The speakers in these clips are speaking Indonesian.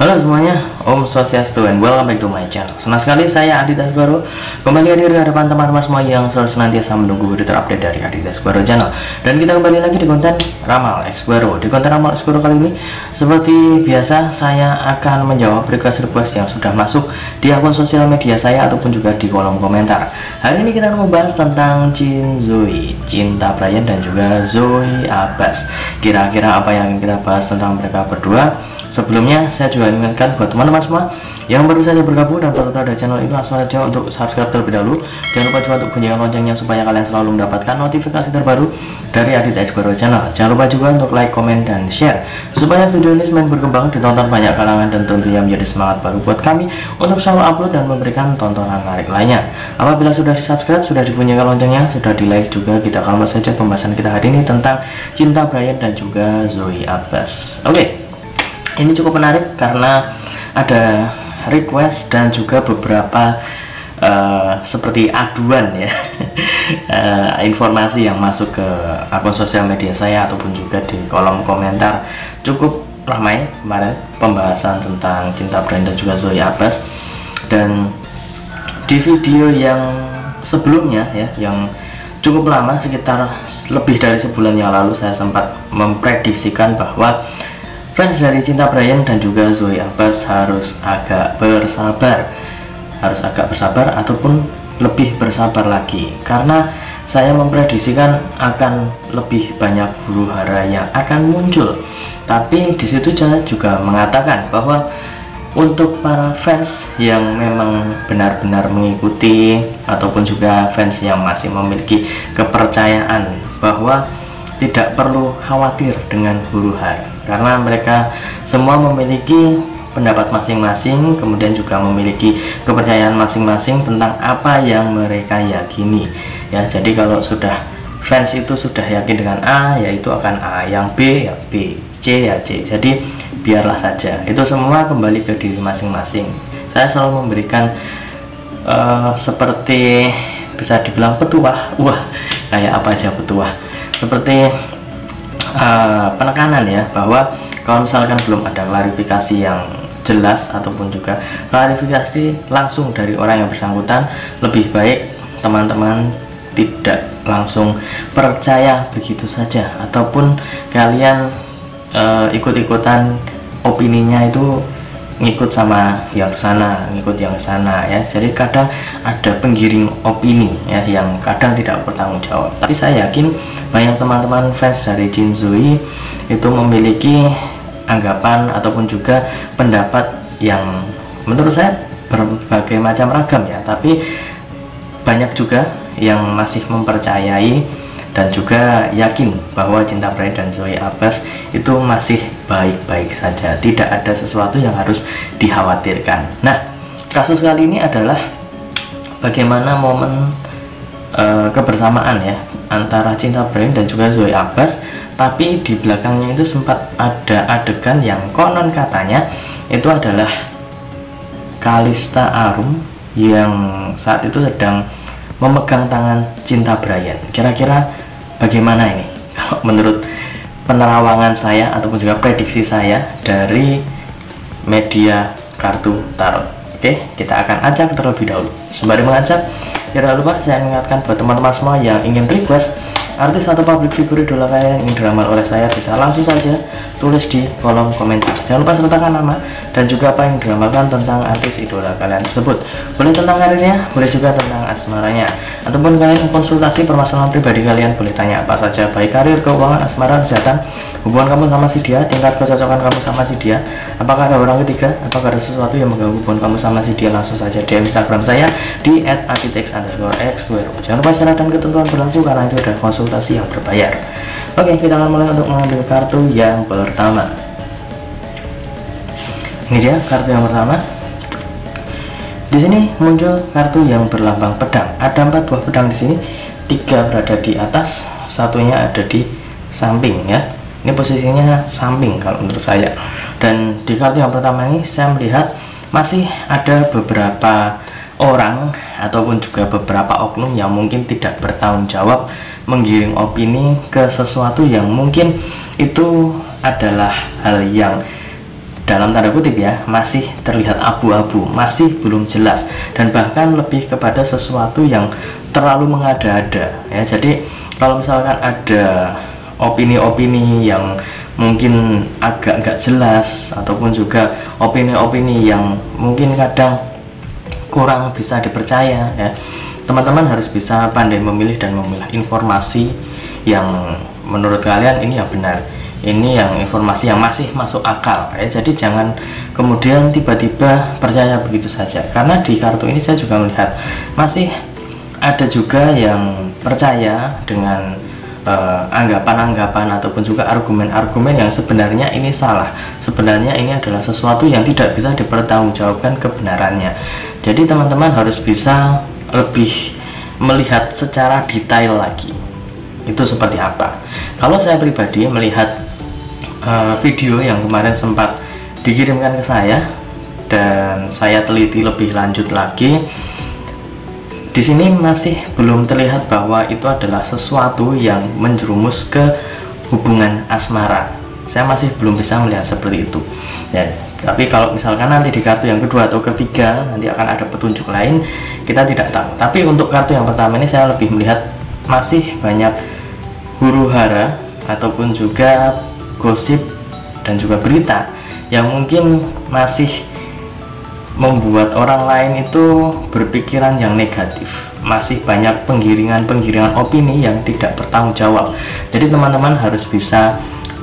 Halo semuanya, Om Swastiastu and welcome back to my channel. Senang sekali saya Aditya Asgoro kembali hadir di hadapan teman-teman semua yang selalu senantiasa menunggu video terupdate dari Aditya Asgoro channel. Dan kita kembali lagi di konten Ramal Asgoro. Di konten Ramal Asgoro kali ini, seperti biasa, saya akan menjawab request yang sudah masuk di akun sosial media saya ataupun juga di kolom komentar. Hari ini kita akan membahas tentang Jin Zoe, Cinta Brian dan juga Zoe Abbas. Kira-kira apa yang kita bahas tentang mereka berdua? Sebelumnya saya juga ingatkan buat teman-teman semua yang baru saja bergabung dan baru tahu ada channel ini, langsung saja untuk subscribe terlebih dahulu. Jangan lupa juga untuk bunyikan loncengnya supaya kalian selalu mendapatkan notifikasi terbaru dari Aditya Asgoro channel. Jangan lupa juga untuk like, komen, dan share supaya video ini semakin berkembang, ditonton banyak kalangan, dan tentunya menjadi semangat baru buat kami untuk selalu upload dan memberikan tontonan menarik lainnya. Apabila sudah di subscribe, sudah dibunyikan loncengnya, sudah di like juga, kita akan mulai saja pembahasan kita hari ini tentang Cinta Brian dan juga Zoe Abbas. Oke. Ini cukup menarik karena ada request dan juga beberapa seperti aduan ya informasi yang masuk ke akun sosial media saya ataupun juga di kolom komentar. Cukup ramai kemarin pembahasan tentang Cinta Brian dan juga Zoe Abbas. Dan di video yang sebelumnya ya, yang cukup lama, sekitar lebih dari sebulan yang lalu, saya sempat memprediksikan bahwa fans dari Cinta Brian dan juga Zoe Abbas harus agak bersabar ataupun lebih bersabar lagi, karena saya memprediksikan akan lebih banyak huru hara yang akan muncul. Tapi di situ saya juga mengatakan bahwa untuk para fans yang memang benar-benar mengikuti ataupun juga fans yang masih memiliki kepercayaan bahwa tidak perlu khawatir dengan huru hara, karena mereka semua memiliki pendapat masing-masing, kemudian juga memiliki kepercayaan masing-masing tentang apa yang mereka yakini ya. Jadi kalau sudah fans itu sudah yakin dengan A, yaitu akan A, yang B ya B, C ya C. Jadi biarlah saja, itu semua kembali ke diri masing-masing. Saya selalu memberikan seperti bisa dibilang petuah, kayak apa aja petuah, seperti penekanan ya, bahwa kalau misalkan belum ada klarifikasi yang jelas ataupun juga klarifikasi langsung dari orang yang bersangkutan, lebih baik teman-teman tidak langsung percaya begitu saja, ataupun kalian ikut-ikutan opininya itu, ngikut sama yang sana, ngikut yang sana ya. Jadi kadang ada penggiring opini ya, yang kadang tidak bertanggung jawab. Tapi saya yakin banyak teman-teman fans dari Jin Zoe itu memiliki anggapan ataupun juga pendapat yang menurut saya berbagai macam ragam ya. Tapi banyak juga yang masih mempercayai dan juga yakin bahwa Cinta Brian dan Zoe Abbas itu masih baik-baik saja, tidak ada sesuatu yang harus dikhawatirkan. Nah, kasus kali ini adalah bagaimana momen kebersamaan ya antara Cinta Brian dan juga Zoe Abbas, tapi di belakangnya itu sempat ada adegan yang konon katanya itu adalah Kalista Arum yang saat itu sedang memegang tangan Cinta Brian. Kira-kira bagaimana ini kalau menurut penerawangan saya ataupun juga prediksi saya dari media kartu tarot? Oke, kita akan ajak terlebih dahulu. Sembari mengajak, jangan lupa saya ingatkan buat teman-teman semua yang ingin request artis atau public figure idola kalian yang ingin diramal oleh saya, bisa langsung saja tulis di kolom komentar. Jangan lupa sertakan nama dan juga apa yang diramalkan tentang artis idola kalian tersebut. Boleh tentang karirnya, boleh juga tentang asmaranya, ataupun kalian konsultasi permasalahan pribadi kalian, boleh tanya apa saja, baik karir, keuangan, asmara, kesehatan, hubungan kamu sama si dia, tingkat kecocokan kamu sama si dia, apakah ada orang ketiga, apakah ada sesuatu yang mengganggu hubungan kamu sama si dia, langsung saja DM Instagram saya di @aditex_x20. Jangan lupa syarat dan ketentuan berlaku karena itu ada konsultasi yang berbayar. Oke, kita akan mulai untuk mengambil kartu yang pertama. Ini dia kartu yang pertama. Di sini muncul kartu yang berlambang pedang. Ada 4 buah pedang di sini, 3 berada di atas, satunya ada di samping ya. Ini posisinya samping kalau menurut saya. Dan di kartu yang pertama ini saya melihat masih ada beberapa orang ataupun juga beberapa oknum yang mungkin tidak bertanggung jawab menggiring opini ke sesuatu yang mungkin itu adalah hal yang dalam tanda kutip ya, masih terlihat abu-abu, masih belum jelas, dan bahkan lebih kepada sesuatu yang terlalu mengada-ada ya. Jadi kalau misalkan ada opini-opini yang mungkin agak nggak jelas, ataupun juga opini-opini yang mungkin kadang kurang bisa dipercaya ya, teman-teman harus bisa pandai memilih dan memilah informasi yang menurut kalian ini yang benar, ini yang informasi yang masih masuk akal ya. Jadi jangan kemudian tiba-tiba percaya begitu saja, karena di kartu ini saya juga melihat masih ada juga yang percaya dengan anggapan-anggapan ataupun juga argumen-argumen yang sebenarnya ini salah, sebenarnya ini adalah sesuatu yang tidak bisa dipertanggungjawabkan kebenarannya. Jadi teman-teman harus bisa lebih melihat secara detail lagi itu seperti apa. Kalau saya pribadi melihat video yang kemarin sempat dikirimkan ke saya dan saya teliti lebih lanjut lagi, di sini masih belum terlihat bahwa itu adalah sesuatu yang menjerumus ke hubungan asmara. Saya masih belum bisa melihat seperti itu ya. Tapi kalau misalkan nanti di kartu yang kedua atau ketiga nanti akan ada petunjuk lain, kita tidak tahu. Tapi untuk kartu yang pertama ini saya lebih melihat masih banyak huru-hara ataupun juga gosip dan juga berita yang mungkin masih membuat orang lain itu berpikiran yang negatif. Masih banyak penggiringan opini yang tidak bertanggung jawab. Jadi teman-teman harus bisa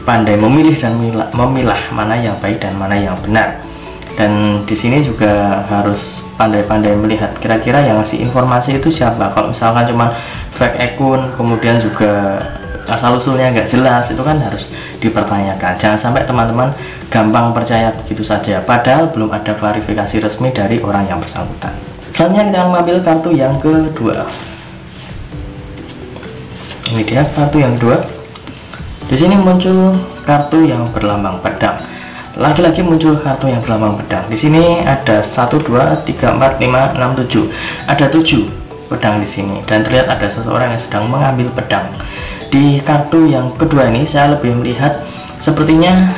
pandai memilih dan memilah mana yang baik dan mana yang benar. Dan di sini juga harus pandai-pandai melihat kira-kira yang ngasih informasi itu siapa. Kalau misalkan cuma fake akun, kemudian juga asal usulnya nggak jelas, itu kan harus dipertanyakan. Jangan sampai teman-teman gampang percaya begitu saja padahal belum ada klarifikasi resmi dari orang yang bersangkutan. Selanjutnya kita mengambil kartu yang kedua. Ini dia kartu yang kedua. Di sini muncul kartu yang berlambang pedang. Lagi-lagi muncul kartu yang berlambang pedang. Di sini ada 1 2 3 4 5 6 7. Ada 7 pedang di sini dan terlihat ada seseorang yang sedang mengambil pedang. Di kartu yang kedua ini saya lebih melihat sepertinya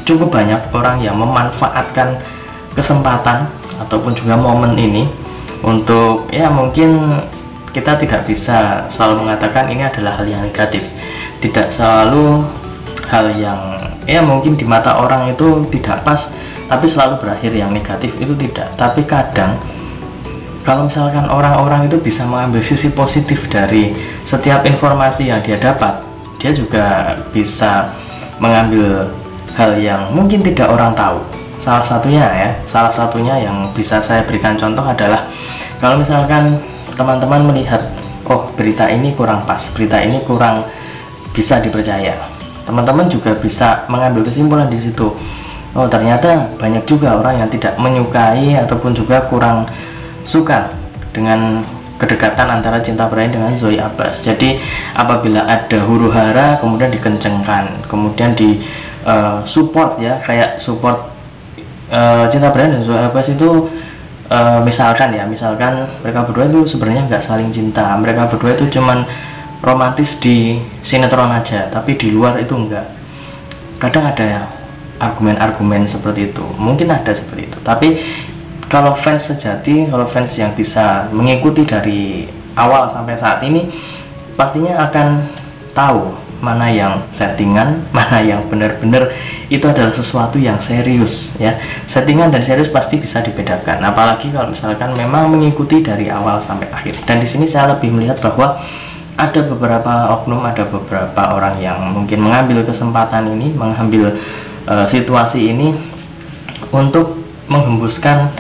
cukup banyak orang yang memanfaatkan kesempatan ataupun juga momen ini untuk ya, mungkin kita tidak bisa selalu mengatakan ini adalah hal yang negatif, tidak selalu hal yang ya mungkin di mata orang itu tidak pas tapi selalu berakhir yang negatif, itu tidak. Tapi kadang kalau misalkan orang-orang itu bisa mengambil sisi positif dari setiap informasi yang dia dapat, dia juga bisa mengambil hal yang mungkin tidak orang tahu. Salah satunya yang bisa saya berikan contoh adalah kalau misalkan teman-teman melihat, oh berita ini kurang pas, berita ini kurang bisa dipercaya, teman-teman juga bisa mengambil kesimpulan di situ. Oh ternyata banyak juga orang yang tidak menyukai ataupun juga kurang suka dengan kedekatan antara Cinta Brain dengan Zoe Abbas. Jadi apabila ada huru-hara kemudian dikencengkan, kemudian di support ya, kayak support Cinta Brain dan Zoe Abbas itu misalkan mereka berdua itu sebenarnya nggak saling cinta, mereka berdua itu cuman romantis di sinetron aja, tapi di luar itu enggak. Kadang ada ya argumen-argumen seperti itu, mungkin ada seperti itu. Tapi kalau fans sejati, kalau fans yang bisa mengikuti dari awal sampai saat ini, pastinya akan tahu mana yang settingan, mana yang benar-benar itu adalah sesuatu yang serius ya. Settingan dan serius pasti bisa dibedakan, apalagi kalau misalkan memang mengikuti dari awal sampai akhir. Dan di sini saya lebih melihat bahwa ada beberapa oknum, ada beberapa orang yang mungkin mengambil kesempatan ini, mengambil situasi ini untuk menghembuskan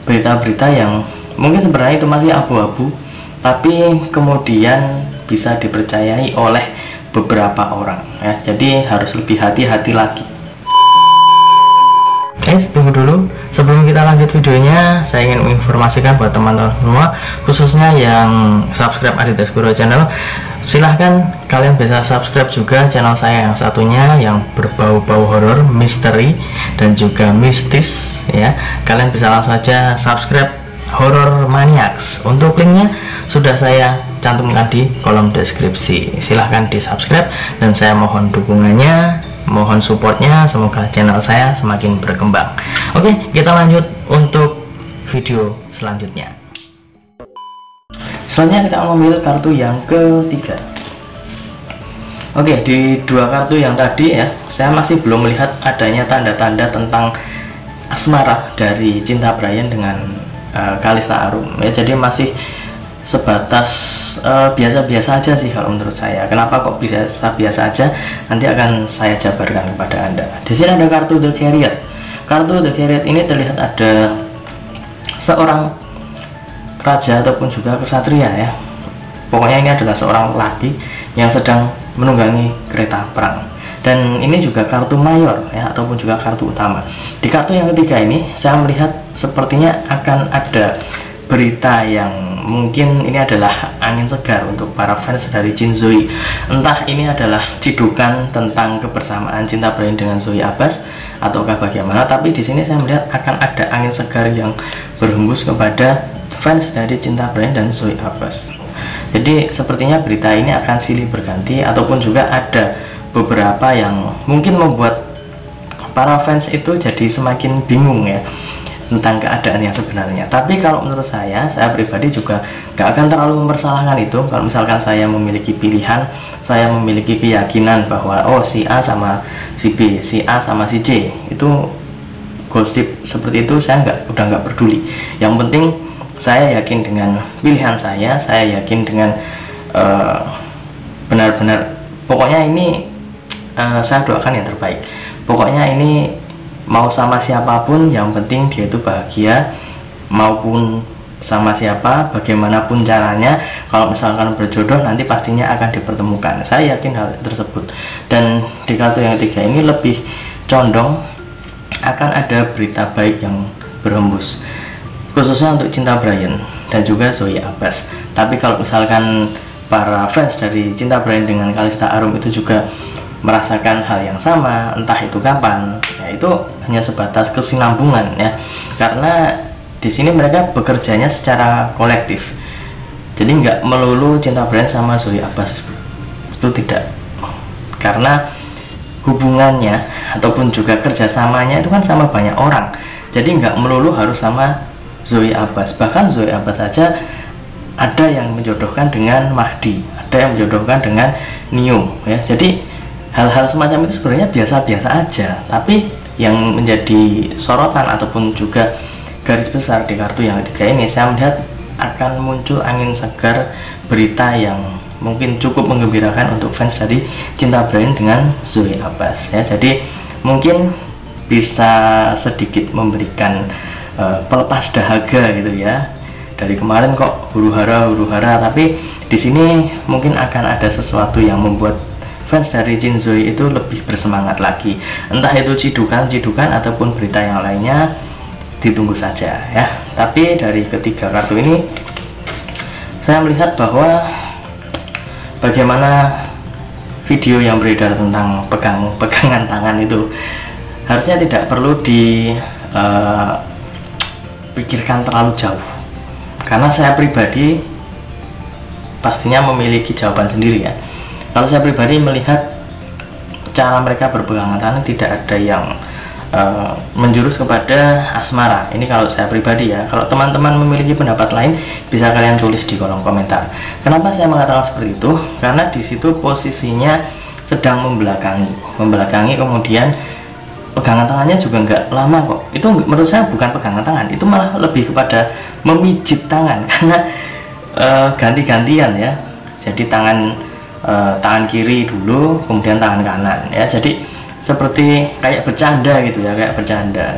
berita-berita yang mungkin sebenarnya itu masih abu-abu, tapi kemudian bisa dipercayai oleh beberapa orang ya. Jadi harus lebih hati-hati lagi. Guys, tunggu dulu sebelum kita lanjut videonya. Saya ingin menginformasikan buat teman-teman semua, khususnya yang subscribe Adidas Guru channel, silahkan kalian bisa subscribe juga channel saya yang satunya yang berbau-bau horor, misteri dan juga mistis ya. Kalian bisa langsung saja subscribe Horror Maniacs. Untuk linknya sudah saya cantumkan di kolom deskripsi. Silahkan di subscribe dan saya mohon dukungannya mohon supportnya, semoga channel saya semakin berkembang. Oke, kita lanjut untuk video selanjutnya. Selanjutnya kita mengambil kartu yang ketiga. Oke, di dua kartu yang tadi ya, saya masih belum melihat adanya tanda-tanda tentang asmara dari Cinta Brian dengan Kalista Arum ya. Jadi masih sebatas biasa-biasa aja sih kalau menurut saya. Kenapa kok bisa biasa aja? Nanti akan saya jabarkan kepada Anda. Di sini ada kartu The Chariot. Kartu The Chariot ini terlihat ada seorang raja ataupun juga kesatria ya. Pokoknya ini adalah seorang laki yang sedang menunggangi kereta perang. Dan ini juga kartu mayor ya, ataupun juga kartu utama. Di kartu yang ketiga ini saya melihat sepertinya akan ada berita yang mungkin ini adalah angin segar untuk para fans dari Jin Zoe. Entah ini adalah cidukan tentang kebersamaan Cinta Brian dengan Zoe Abbas ataukah bagaimana, tapi di sini saya melihat akan ada angin segar yang berhembus kepada fans dari Cinta Brian dan Zoe Abbas. Jadi sepertinya berita ini akan silih berganti, ataupun juga ada beberapa yang mungkin membuat para fans itu jadi semakin bingung ya tentang keadaan yang sebenarnya. Tapi kalau menurut saya pribadi juga gak akan terlalu mempersalahkan itu. Kalau misalkan saya memiliki pilihan, saya memiliki keyakinan bahwa oh si A sama si B, si A sama si C itu gosip seperti itu, saya udah nggak peduli. Yang penting saya yakin dengan pilihan saya yakin dengan benar-benar pokoknya ini saya doakan yang terbaik. Pokoknya ini mau sama siapapun, yang penting dia itu bahagia, maupun sama siapa, bagaimanapun caranya, kalau misalkan berjodoh nanti pastinya akan dipertemukan. Saya yakin hal tersebut. Dan di kartu yang ketiga ini lebih condong akan ada berita baik yang berhembus, khususnya untuk Cinta Brian dan juga Zoe Abbas. Tapi kalau misalkan para fans dari Cinta Brian dengan Kalista Arum itu juga merasakan hal yang sama, entah itu kapan, ya itu hanya sebatas kesinambungan ya. Karena di sini mereka bekerjanya secara kolektif, jadi nggak melulu Cinta Brian sama Zoe Abbas, itu tidak. Karena hubungannya ataupun juga kerjasamanya itu kan sama banyak orang, jadi nggak melulu harus sama Zoe Abbas. Bahkan Zoe Abbas saja ada yang menjodohkan dengan Mahdi, ada yang menjodohkan dengan Nium ya. Jadi hal-hal semacam itu sebenarnya biasa-biasa aja. Tapi yang menjadi sorotan ataupun juga garis besar di kartu yang ketiga ini, saya melihat akan muncul angin segar, berita yang mungkin cukup menggembirakan untuk fans dari Cinta Brian dengan Zoe Abbas ya. Jadi mungkin bisa sedikit memberikan pelepas dahaga gitu ya. Dari kemarin kok huru-hara, tapi di sini mungkin akan ada sesuatu yang membuat fans dari Jin Zoe itu lebih bersemangat lagi. Entah itu cidukan ataupun berita yang lainnya, ditunggu saja ya. Tapi dari ketiga kartu ini saya melihat bahwa bagaimana video yang beredar tentang pegangan tangan itu harusnya tidak perlu dipikirkan terlalu jauh. Karena saya pribadi pastinya memiliki jawaban sendiri ya. Kalau saya pribadi melihat cara mereka berpegangan tangan tidak ada yang menjurus kepada asmara. Ini kalau saya pribadi ya. Kalau teman-teman memiliki pendapat lain, bisa kalian tulis di kolom komentar. Kenapa saya mengatakan seperti itu? Karena di situ posisinya sedang membelakangi, kemudian pegangan tangannya juga nggak lama kok. Itu menurut saya bukan pegangan tangan, itu malah lebih kepada memijit tangan karena ganti-gantian ya. Jadi tangan kiri dulu, kemudian tangan kanan ya. Jadi seperti kayak bercanda gitu ya,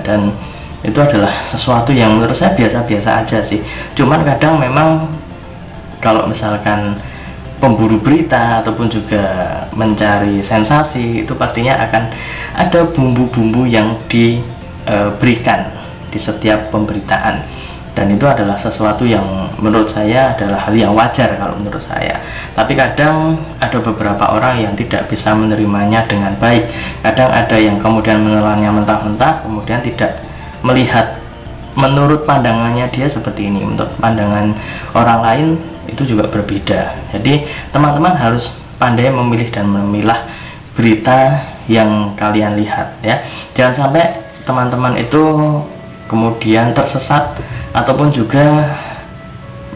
dan itu adalah sesuatu yang menurut saya biasa-biasa aja sih. Cuman kadang memang kalau misalkan pemburu berita ataupun juga mencari sensasi, itu pastinya akan ada bumbu-bumbu yang diberikan di setiap pemberitaan, dan itu adalah sesuatu yang menurut saya adalah hal yang wajar kalau menurut saya. Tapi kadang ada beberapa orang yang tidak bisa menerimanya dengan baik. Kadang ada yang kemudian menelannya mentah-mentah, kemudian tidak melihat menurut pandangannya dia seperti ini, untuk pandangan orang lain itu juga berbeda. Jadi teman-teman harus pandai memilih dan memilah berita yang kalian lihat ya. Jangan sampai teman-teman itu kemudian tersesat ataupun juga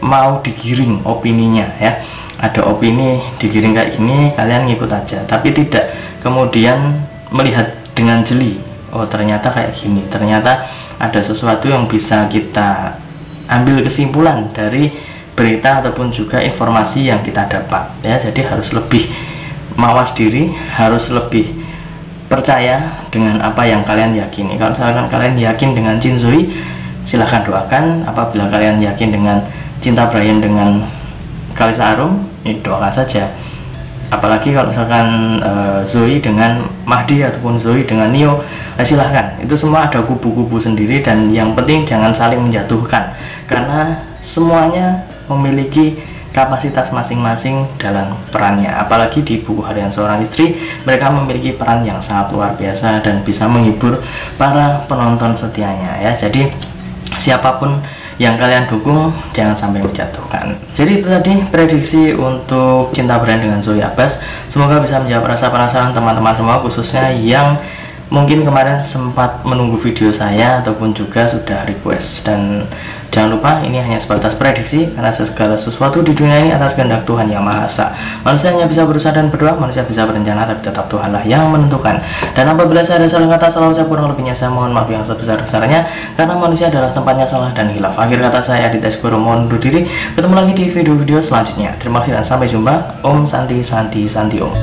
mau digiring opininya ya. Ada opini digiring kayak gini, kalian ngikut aja, tapi tidak kemudian melihat dengan jeli, oh ternyata kayak gini, ternyata ada sesuatu yang bisa kita ambil kesimpulan dari berita ataupun juga informasi yang kita dapat ya. Jadi harus lebih mawas diri, harus lebih percaya dengan apa yang kalian yakini. Kalau misalkan kalian yakin dengan Jin Zoe, silahkan doakan. Apabila kalian yakin dengan Cinta Brian dengan Kalisa Arum, doakan saja. Apalagi kalau misalkan Zoe dengan Mahdi ataupun Zoe dengan Nio, silahkan. Itu semua ada kubu-kubu sendiri, dan yang penting jangan saling menjatuhkan, karena semuanya memiliki kapasitas masing-masing dalam perannya. Apalagi di buku harian seorang istri, mereka memiliki peran yang sangat luar biasa dan bisa menghibur para penonton setianya ya. Jadi siapapun yang kalian dukung, jangan sampai menjatuhkan. Jadi itu tadi prediksi untuk Cinta Brian dengan Zoe Abbas. Semoga bisa menjawab rasa penasaran teman-teman semua, khususnya yang mungkin kemarin sempat menunggu video saya ataupun juga sudah request. Dan jangan lupa, ini hanya sebatas prediksi, karena segala sesuatu di dunia ini atas kehendak Tuhan Yang Maha Esa. Manusia hanya bisa berusaha dan berdoa, manusia bisa berencana, tapi tetap Tuhanlah yang menentukan. Dan apabila saya ada salah kata, salah ucap, kurang lebihnya saya mohon maaf yang sebesar-besarnya, karena manusia adalah tempatnya salah dan hilaf. Akhir kata saya, Aditya Sugoro, mohon undur diri. Ketemu lagi di video-video selanjutnya. Terima kasih dan sampai jumpa. Om Santi Santi Santi Om.